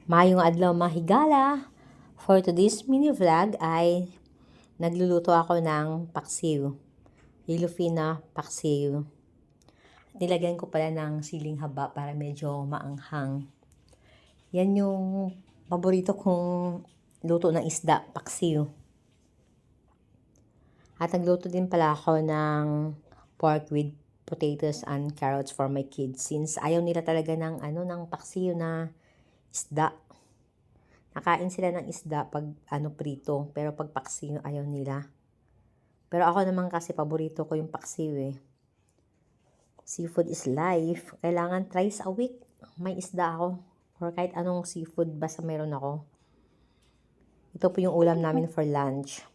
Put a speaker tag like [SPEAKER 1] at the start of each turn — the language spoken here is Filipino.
[SPEAKER 1] Mayong adlaw mga higala. For today's mini vlog ay nagluluto ako ng paksiw. Yellowfin na paksiw. Nilagyan ko pala ng siling haba para medyo maanghang. Yan yung paborito kong luto ng isda, paksiw. At nagluto din pala ako ng pork with potatoes and carrots for my kids since ayaw nila talaga ng ng paksiw na isda. Nakain sila ng isda pag prito, pero pag paksiw ayaw nila. Pero ako naman kasi paborito ko yung paksiw eh. Seafood is life. Kailangan thrice a week may isda ako or kahit anong seafood basta meron ako. Ito po yung ulam namin for lunch.